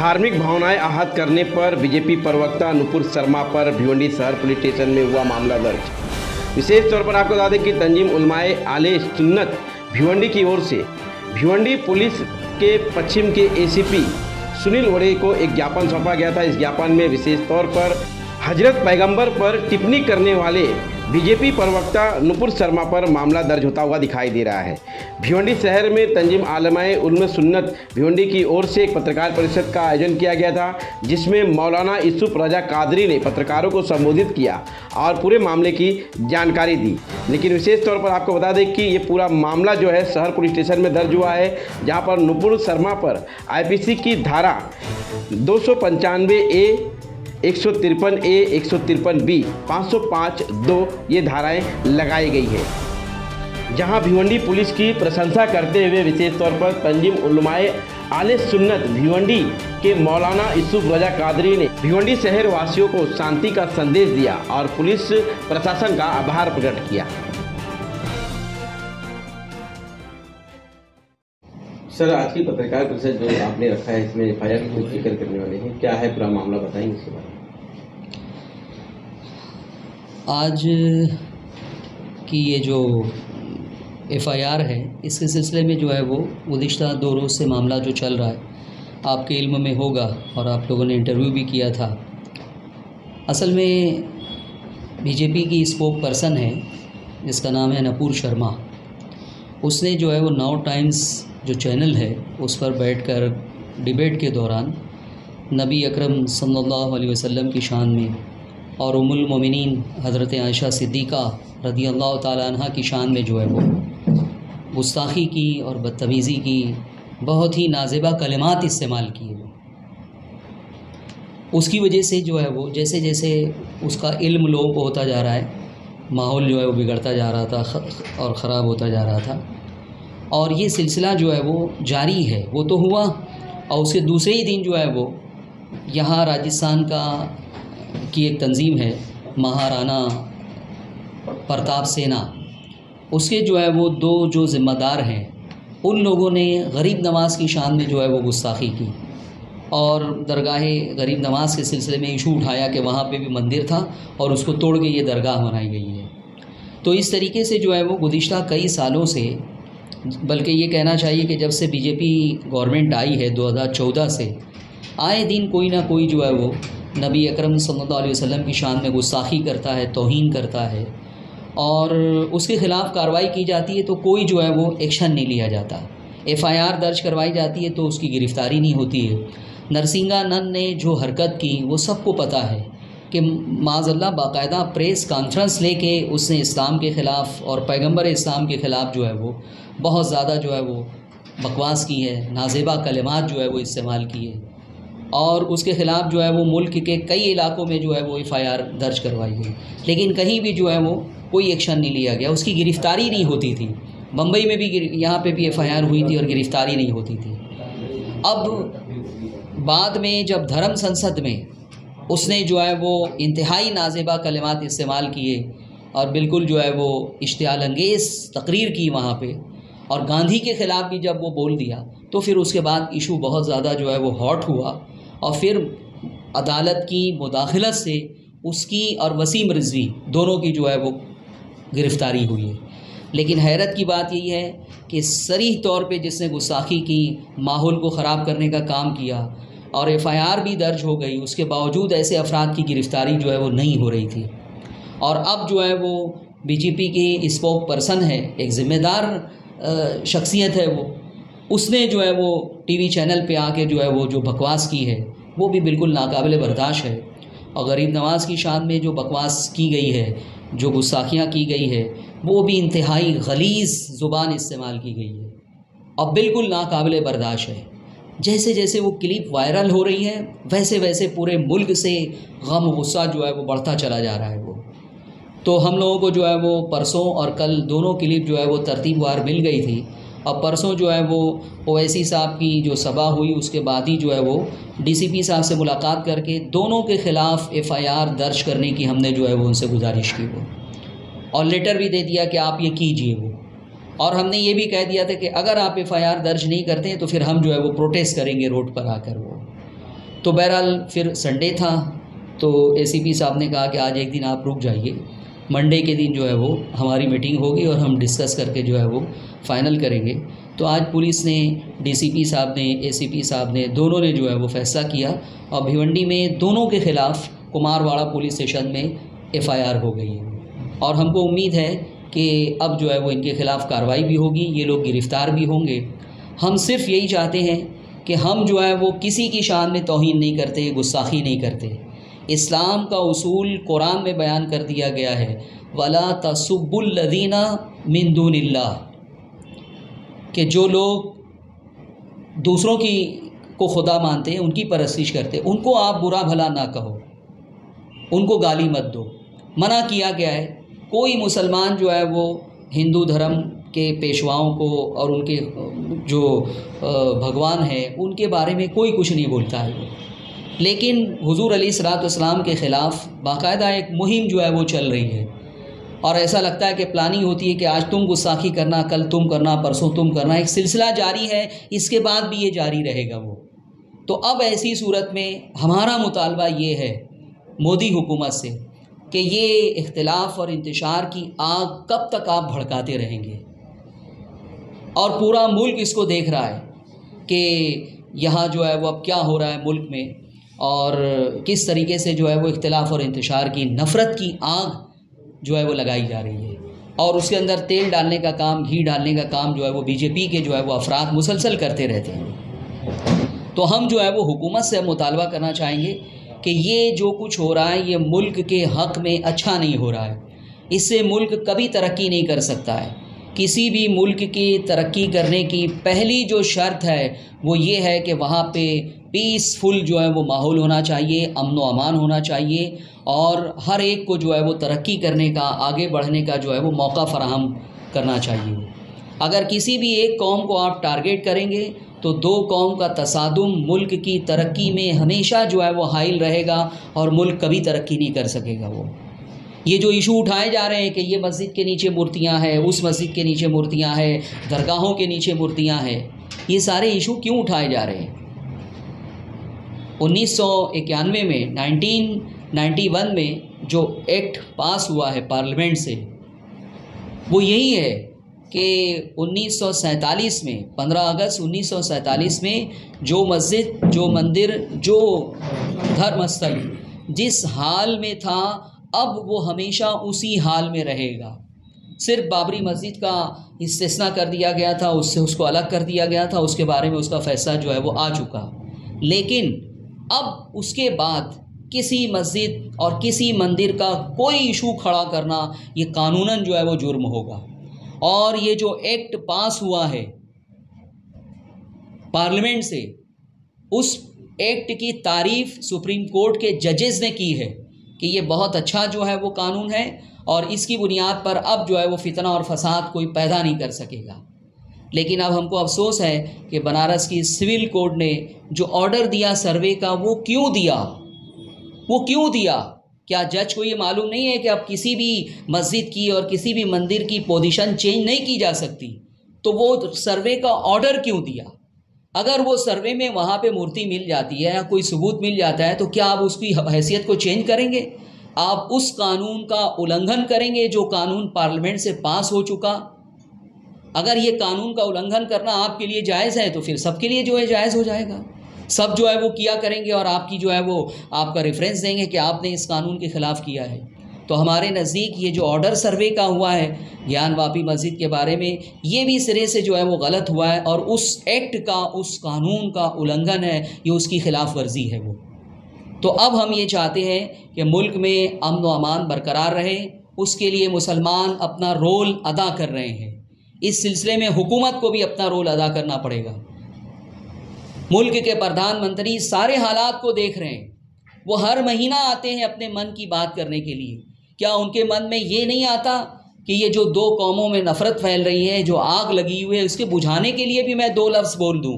धार्मिक भावनाएं आहत करने पर बीजेपी प्रवक्ता नुपुर शर्मा पर भिवंडी शहर पुलिस स्टेशन में हुआ मामला दर्ज। विशेष तौर पर आपको बता दें कि तंजीम उलमाए आले सुन्नत भिवंडी की ओर से भिवंडी पुलिस के पश्चिम के एसीपी सुनील वड़े को एक ज्ञापन सौंपा गया था। इस ज्ञापन में विशेष तौर पर हजरत पैगंबर पर टिप्पणी करने वाले बीजेपी प्रवक्ता नुपुर शर्मा पर मामला दर्ज होता हुआ दिखाई दे रहा है। भिवंडी शहर में तंजीम आलमाए उलम सुन्नत भिवंडी की ओर से एक पत्रकार परिषद का आयोजन किया गया था, जिसमें मौलाना यूसुफ रजा कादरी ने पत्रकारों को संबोधित किया और पूरे मामले की जानकारी दी। लेकिन विशेष तौर पर आपको बता दें कि ये पूरा मामला जो है शहर पुलिस स्टेशन में दर्ज हुआ है, जहाँ पर नुपुर शर्मा पर IPC की धारा 295A 153A 153B 505(2) ये धाराएं लगाई गई है। जहां भिवंडी पुलिस की प्रशंसा करते हुए विशेष तौर पर तंजीम उलमाए आले सुन्नत भिवंडी के मौलाना यूसुफ रजा कादरी ने भिवंडी शहर वासियों को शांति का संदेश दिया और पुलिस प्रशासन का आभार प्रकट किया। सर, आज की पत्रकार परिषद जो आपने रखा है, इसमें FIR की कुछ जिक्र करने वाले हैं, क्या है पूरा मामला, बताएंगे इसके बारे में? आज की ये जो FIR है, इसके सिलसिले में जो है वो गुज़िश्ता 2 रोज़ से मामला जो चल रहा है, आपके इल्म में होगा और आप लोगों ने इंटरव्यू भी किया था। असल में बीजेपी की स्पोक पर्सन है जिसका नाम है नुपुर शर्मा। उसने जो है वो नाउ टाइम्स जो चैनल है उस पर बैठकर डिबेट के दौरान नबी अकरम सल्लल्लाहु अलैहि वसल्लम की शान में और उम्मुल मोमिनीन हज़रत आयशा सिद्दीक़ा रज़ियल्लाहु ताला अन्हा की शान में जो है वो गुस्ताखी की और बदतमीज़ी की, बहुत ही नाज़ेबा कलिमात इस्तेमाल किए। उसकी वजह से जो है वो जैसे जैसे उसका इल्म लोगों को होता जा रहा है, माहौल जो है वो बिगड़ता जा रहा था और ख़राब होता जा रहा था। और ये सिलसिला जो है वो जारी है। वो तो हुआ और उसके दूसरे ही दिन जो है वो यहाँ राजस्थान की एक तंजीम है महाराणा प्रताप सेना, उसके जो है वो 2 जो ज़िम्मेदार हैं, उन लोगों ने गरीब नवाज़ की शान में जो है वो गुस्ताखी की और दरगाह गरीब नवाज़ के सिलसिले में इशू उठाया कि वहाँ पे भी मंदिर था और उसको तोड़ के ये दरगाह बनाई गई है। तो इस तरीके से जो है वो गुज़िश्ता कई सालों से, बल्कि ये कहना चाहिए कि जब से बीजेपी गवर्नमेंट आई है 2014 से, आए दिन कोई ना कोई जो है वो नबी अकरम सल्लल्लाहु अलैहि वसल्लम की शान में गुस्ताखी करता है, तौहीन करता है और उसके ख़िलाफ़ कार्रवाई की जाती है तो कोई जो है वो एक्शन नहीं लिया जाता। FIR दर्ज करवाई जाती है तो उसकी गिरफ़्तारी नहीं होती है। नरसिंगा नन ने जो हरकत की वो सबको पता है कि माज़अल्लाह बाकायदा प्रेस कॉन्फ्रेंस लेके उसने इस्लाम के ख़िलाफ़ और पैगंबर इस्लाम के ख़िलाफ़ जो है वो बहुत ज़्यादा जो है वो बकवास की है, नाज़ेबा कलिमात जो है वो इस्तेमाल किए और उसके ख़िलाफ़ जो है वो मुल्क के कई इलाकों में जो है वो FIR दर्ज करवाई गई, लेकिन कहीं भी जो है वो कोई एक्शन नहीं लिया गया, उसकी गिरफ़्तारी नहीं होती थी। बम्बई में भी यहाँ पे भी FIR हुई थी और गिरफ़्तारी नहीं होती थी। अब बाद में जब धर्म संसद में उसने जो है वो इंतहाई नाज़ेबा कलिमात इस्तेमाल किए और बिल्कुल जो है वो इश्तियाल अंगेज़ तकरीर की वहाँ पे और गांधी के ख़िलाफ़ भी जब वो बोल दिया तो फिर उसके बाद इशू बहुत ज़्यादा जो है वो हॉट हुआ और फिर अदालत की मुदाखलत से उसकी और वसीम रिजवी दोनों की जो है वो गिरफ़्तारी हुई है। लेकिन हैरत की बात यही है कि सरीह तौर पे जिसने गुस्ताखी की, माहौल को ख़राब करने का काम किया और FIR भी दर्ज हो गई, उसके बावजूद ऐसे अफराद की गिरफ़्तारी जो है वो नहीं हो रही थी। और अब जो है वो बीजेपी की स्पोक पर्सन है, एक ज़िम्मेदार शख्सियत है, उसने जो है वो TV चैनल पे आके जो है वो जो बकवास की है वो भी बिल्कुल नाकाबिल बर्दाश्त है। और गरीब नवाज़ की शान में जो बकवास की गई है, जो गुस्ताखियाँ की गई है, वो भी इंतहाई गलीज़ ज़ुबान इस्तेमाल की गई है और बिल्कुल नाकाबिल बर्दाश्त है। जैसे जैसे वो क्लिप वायरल हो रही है वैसे वैसे पूरे मुल्क से गम गुस्सा जो है वो बढ़ता चला जा रहा है। वो तो हम लोगों को जो है वो परसों और कल दोनों क्लिप जो है वो तरतीबवार मिल गई थी और परसों जो है वो ओवैसी साहब की जो सभा हुई उसके बाद ही जो है वो DCP साहब से मुलाकात करके दोनों के ख़िलाफ़ FIR दर्ज करने की हमने जो है वो उनसे गुजारिश की वो और लेटर भी दे दिया कि आप ये कीजिए वो। और हमने ये भी कह दिया था कि अगर आप FIR दर्ज नहीं करते हैं तो फिर हम जो है वो प्रोटेस्ट करेंगे रोड पर आकर वो। तो बहरहाल फिर संडे था, तो एसीपी साहब ने कहा कि आज एक दिन आप रुक जाइए, मंडे के दिन जो है वो हमारी मीटिंग होगी और हम डिस्कस करके जो है वो फाइनल करेंगे। तो आज पुलिस ने, डीसीपी साहब ने, एसीपी साहब ने, दोनों ने जो है वो फैसला किया और भिवंडी में दोनों के ख़िलाफ़ कुमारवाड़ा पुलिस स्टेशन में एफआईआर हो गई है और हमको उम्मीद है कि अब जो है वो इनके ख़िलाफ़ कार्रवाई भी होगी, ये लोग गिरफ़्तार भी होंगे। हम सिर्फ यही चाहते हैं कि हम जो है वो किसी की शान में तौहीन नहीं करते, गुस्ताखी नहीं करते। इस्लाम का उसूल कुरान में बयान कर दिया गया है, वला तसुब्बुल्लज़ीना मिन दूनिल्लाह, कि जो लोग दूसरों की को खुदा मानते हैं, उनकी परस्तिश करते हैं, उनको आप बुरा भला ना कहो, उनको गाली मत दो। मना किया गया है। कोई मुसलमान जो है वो हिंदू धर्म के पेशवाओं को और उनके जो भगवान हैं उनके बारे में कोई कुछ नहीं बोलता है। लेकिन हुजूर अलैहिस्सलाम के ख़िलाफ़ बाकायदा एक मुहिम जो है वो चल रही है और ऐसा लगता है कि प्लानिंग होती है कि आज तुम गुस्ताखी करना, कल तुम करना, परसों तुम करना, एक सिलसिला जारी है, इसके बाद भी ये जारी रहेगा वो। तो अब ऐसी सूरत में हमारा मुतालबा ये है मोदी हुकूमत से कि ये इख्तिलाफ और इंतशार की आग कब तक आप भड़काते रहेंगे। और पूरा मुल्क इसको देख रहा है कि यहाँ जो है वो अब क्या हो रहा है मुल्क में और किस तरीके से जो है वो इख्तिलाफ और इंतशार की नफ़रत की आग जो है वो लगाई जा रही है और उसके अंदर तेल डालने का काम, घी डालने का काम जो है वो बीजेपी के जो है वो अफराद मुसलसल करते रहते हैं। तो हम जो है वो हुकूमत से मुतालबा करना चाहेंगे कि ये जो कुछ हो रहा है ये मुल्क के हक़ में अच्छा नहीं हो रहा है। इससे मुल्क कभी तरक्की नहीं कर सकता है। किसी भी मुल्क की तरक्की करने की पहली जो शर्त है वो ये है कि वहाँ पे पीसफुल जो है वो माहौल होना चाहिए, अमन व अमान होना चाहिए और हर एक को जो है वो तरक्की करने का, आगे बढ़ने का जो है वो मौका फ़राहम करना चाहिए। अगर किसी भी एक कौम को आप टारगेट करेंगे तो दो कौम का तसादुम मुल्क की तरक्की में हमेशा जो है वो हाइल रहेगा और मुल्क कभी तरक्की नहीं कर सकेगा। वो ये जो इशू उठाए जा रहे हैं कि ये मस्जिद के नीचे मूर्तियां हैं, उस मस्जिद के नीचे मूर्तियां हैं, दरगाहों के नीचे मूर्तियां हैं, ये सारे इशू क्यों उठाए जा रहे हैं? 1991 में 1991 में जो एक्ट पास हुआ है पार्लियामेंट से वो यही है कि 1947 में 15 अगस्त 1947 में जो मस्जिद, जो मंदिर, जो धर्मस्थल जिस हाल में था अब वो हमेशा उसी हाल में रहेगा। सिर्फ बाबरी मस्जिद का इस्तिस्ना कर दिया गया था, उससे उसको अलग कर दिया गया था, उसके बारे में उसका फ़ैसला जो है वो आ चुका। लेकिन अब उसके बाद किसी मस्जिद और किसी मंदिर का कोई इशू खड़ा करना ये कानूनन जो है वो जुर्म होगा। और ये जो एक्ट पास हुआ है पार्लियामेंट से, उस एक्ट की तारीफ़ सुप्रीम कोर्ट के जजेस ने की है कि ये बहुत अच्छा जो है वो कानून है और इसकी बुनियाद पर अब जो है वो फितना और फसाद कोई पैदा नहीं कर सकेगा। लेकिन अब हमको अफसोस है कि बनारस की सिविल कोर्ट ने जो ऑर्डर दिया सर्वे का वो क्यों दिया, वो क्यों दिया? क्या जज को ये मालूम नहीं है कि अब किसी भी मस्जिद की और किसी भी मंदिर की पोजीशन चेंज नहीं की जा सकती? तो वो सर्वे का ऑर्डर क्यों दिया? अगर वो सर्वे में वहाँ पे मूर्ति मिल जाती है या कोई सबूत मिल जाता है तो क्या आप उसकी हैसियत को चेंज करेंगे? आप उस कानून का उल्लंघन करेंगे जो कानून पार्लियामेंट से पास हो चुका? अगर ये कानून का उल्लंघन करना आपके लिए जायज़ है तो फिर सबके लिए जो है जायज़ हो जाएगा। सब जो है वो किया करेंगे और आपकी जो है वो आपका रेफरेंस देंगे कि आपने इस कानून के ख़िलाफ़ किया है। तो हमारे नज़दीक ये जो ऑर्डर सर्वे का हुआ है ज्ञान वापी मस्जिद के बारे में, ये भी सिरे से जो है वो गलत हुआ है और उस एक्ट का, उस कानून का उल्लंघन है, ये उसकी ख़िलाफ़ वर्जी है वो। तो अब हम ये चाहते हैं कि मुल्क में अमन व अमान बरकरार रहे, उसके लिए मुसलमान अपना रोल अदा कर रहे हैं। इस सिलसिले में हुकूमत को भी अपना रोल अदा करना पड़ेगा। मुल्क के प्रधानमंत्री सारे हालात को देख रहे हैं, वो हर महीना आते हैं अपने मन की बात करने के लिए। क्या उनके मन में ये नहीं आता कि ये जो दो कौमों में नफ़रत फैल रही है, जो आग लगी हुई है, उसके बुझाने के लिए भी मैं दो लफ्ज़ बोल दूं?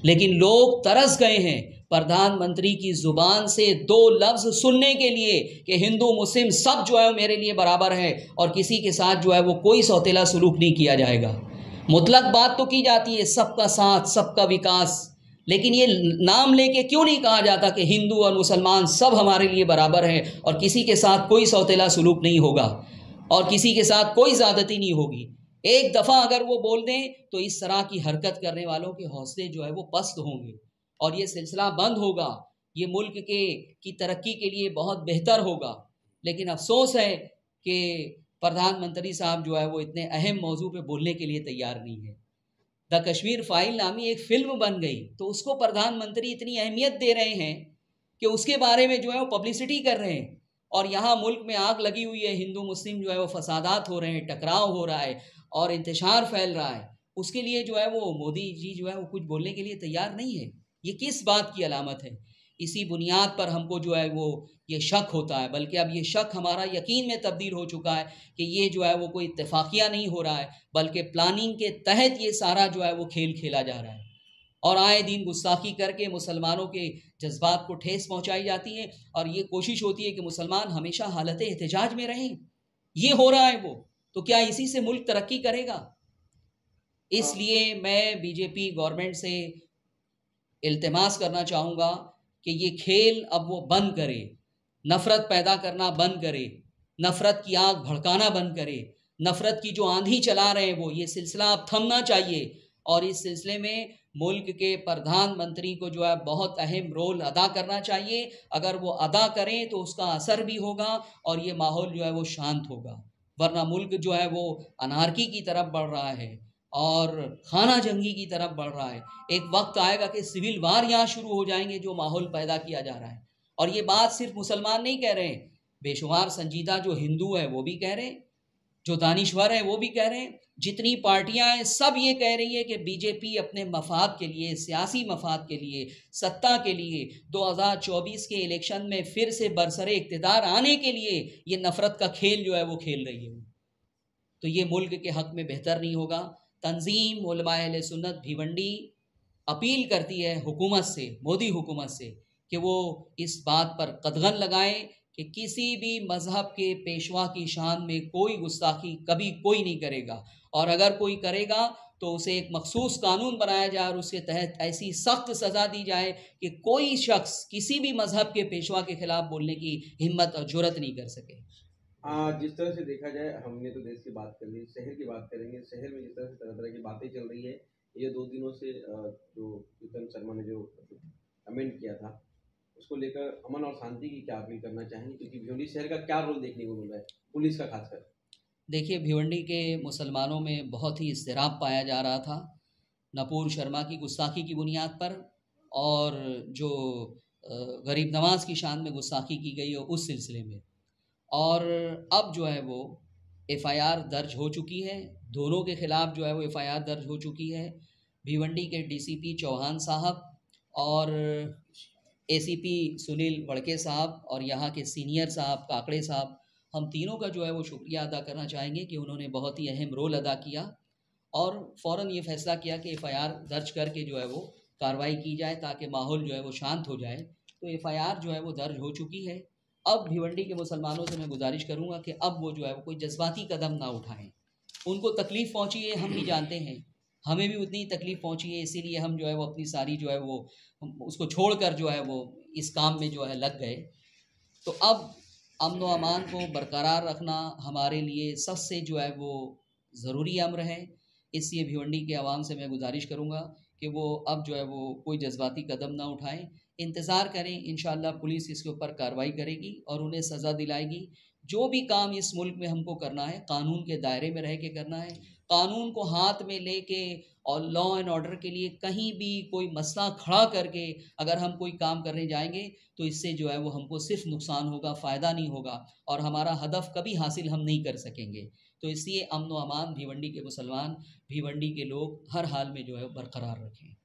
लेकिन लोग तरस गए हैं प्रधानमंत्री की ज़ुबान से दो लफ्ज़ सुनने के लिए कि हिंदू मुस्लिम सब जो है मेरे लिए बराबर है और किसी के साथ जो है वो कोई सौतेला सलूक नहीं किया जाएगा। मुतलक बात तो की जाती है सबका साथ, सबका विकास, लेकिन ये नाम लेके क्यों नहीं कहा जाता कि हिंदू और मुसलमान सब हमारे लिए बराबर हैं और किसी के साथ कोई सौतेला सलूक नहीं होगा और किसी के साथ कोई ज़्यादती नहीं होगी। एक दफ़ा अगर वो बोल दें तो इस तरह की हरकत करने वालों के हौसले जो है वो पस्त होंगे और ये सिलसिला बंद होगा। ये मुल्क की तरक्की के लिए बहुत बेहतर होगा। लेकिन अफसोस है कि प्रधानमंत्री साहब जो है वो इतने अहम मौजू पे बोलने के लिए तैयार नहीं है। द कश्मीर फाइल नामी एक फ़िल्म बन गई तो उसको प्रधानमंत्री इतनी अहमियत दे रहे हैं कि उसके बारे में जो है वो पब्लिसिटी कर रहे हैं और यहाँ मुल्क में आग लगी हुई है, हिंदू मुस्लिम जो है वो फसादात हो रहे हैं, टकराव हो रहा है और इंतशार फैल रहा है। उसके लिए जो है वो मोदी जी जो है वो कुछ बोलने के लिए तैयार नहीं है। ये किस बात की अलामत है? इसी बुनियाद पर हमको जो है वो ये शक होता है, बल्कि अब ये शक हमारा यकीन में तब्दील हो चुका है कि ये जो है वो कोई इत्तेफाकिया नहीं हो रहा है, बल्कि प्लानिंग के तहत ये सारा जो है वो खेल खेला जा रहा है और आए दिन गुस्ताखी करके मुसलमानों के जज्बात को ठेस पहुंचाई जाती है और ये कोशिश होती है कि मुसलमान हमेशा हालत एहतजाज में रहें। ये हो रहा है वो, तो क्या इसी से मुल्क तरक्की करेगा? इसलिए मैं बीजेपी गवर्नमेंट से इल्तिमास करना चाहूँगा कि ये खेल अब वो बंद करे, नफ़रत पैदा करना बंद करे, नफ़रत की आग भड़काना बंद करे, नफ़रत की जो आंधी चला रहे हैं वो ये सिलसिला अब थमना चाहिए और इस सिलसिले में मुल्क के प्रधानमंत्री को जो है बहुत अहम रोल अदा करना चाहिए। अगर वो अदा करें तो उसका असर भी होगा और ये माहौल जो है वो शांत होगा, वरना मुल्क जो है वो अनारकी की तरफ बढ़ रहा है और खाना जंगी की तरफ बढ़ रहा है। एक वक्त आएगा कि सिविल वार यहाँ शुरू हो जाएंगे जो माहौल पैदा किया जा रहा है। और ये बात सिर्फ मुसलमान नहीं कह रहे हैं, बेशुमार संजीदा जो हिंदू है वो भी कह रहे हैं, जो दानिश्वर है वो भी कह रहे हैं, जितनी पार्टियां हैं सब ये कह रही है कि बीजेपी अपने मफाद के लिए, सियासी मफाद के लिए, सत्ता के लिए 2024 के इलेक्शन में फिर से बरसरे इक़्तिदार आने के लिए ये नफ़रत का खेल जो है वो खेल रही है। तो ये मुल्क के हक़ में बेहतर नहीं होगा। तंजीम उलमाए अहले सुन्नत भिवंडी अपील करती है हुकूमत से, मोदी हुकूमत से, कि वो इस बात पर कदगन लगाएं कि किसी भी मज़हब के पेशवा की शान में कोई गुस्ताखी कभी कोई नहीं करेगा और अगर कोई करेगा तो उसे एक मखसूस कानून बनाया जाए और उसके तहत ऐसी सख्त सज़ा दी जाए कि कोई शख्स किसी भी मज़हब के पेशवा के ख़िलाफ़ बोलने की हिम्मत और जुर्रत नहीं कर सके। जिस तरह से देखा जाए, हमने तो देश की बात कर ली, शहर की बात करेंगे। शहर में जिस तरह से तरह तरह की बातें चल रही है, ये 2 दिनों से जो प्रीतम शर्मा ने जो कमेंट किया था उसको लेकर अमन और शांति की क्या अपील करना चाहेंगे, क्योंकि भिवंडी शहर का क्या रोल देखने को मिल रहा है पुलिस का खासकर? देखिए, भिवंडी के मुसलमानों में बहुत ही इज़्तिराब पाया जा रहा था नूपुर शर्मा की गुस्ताखी की बुनियाद पर और जो गरीब नवाज की शान में गुस्ताखी की गई हो उस सिलसिले में, और अब जो है वो एफ़आईआर दर्ज हो चुकी है, दोनों के ख़िलाफ़ जो है वो एफ़आईआर दर्ज हो चुकी है। भिवंडी के डीसीपी चौहान साहब और एसीपी सुनील वड़के साहब और यहाँ के सीनियर साहब काकड़े साहब, हम तीनों का जो है वो शुक्रिया अदा करना चाहेंगे कि उन्होंने बहुत ही अहम रोल अदा किया और फ़ौरन ये फ़ैसला किया कि एफ़आईआर दर्ज करके जो है वो कार्रवाई की जाए ताकि माहौल जो है वो शांत हो जाए। तो एफ़आईआर जो है वो दर्ज हो चुकी है। अब भिवंडी के मुसलमानों से मैं गुजारिश करूँगा कि अब वो जो है वो कोई जज्बाती कदम ना उठाएँ। उनको तकलीफ़ पहुँची है, हम भी जानते हैं, हमें भी उतनी तकलीफ़ पहुँची है, इसीलिए हम जो है वो अपनी सारी जो है वो उसको छोड़कर जो है वो इस काम में जो है लग गए। तो अब अमन व अमान को बरकरार रखना हमारे लिए सबसे जो है वो ज़रूरी अम्र है। इसलिए भिवंडी के आवाम से मैं गुजारिश करूँगा कि वो अब जो है वो कोई जज्बाती कदम ना उठाएं, इंतज़ार करें, इंशाअल्लाह पुलिस इसके ऊपर कार्रवाई करेगी और उन्हें सज़ा दिलाएगी। जो भी काम इस मुल्क में हमको करना है कानून के दायरे में रह के करना है। कानून को हाथ में लेके और लॉ एंड ऑर्डर के लिए कहीं भी कोई मसला खड़ा करके अगर हम कोई काम करने जाएंगे तो इससे जो है वो हमको सिर्फ नुकसान होगा, फ़ायदा नहीं होगा और हमारा हदफ कभी हासिल हम नहीं कर सकेंगे। तो इसलिए अमन व अमान भिवंडी के मुसलमान, भिवंडी के लोग हर हाल में जो है बरकरार रखें।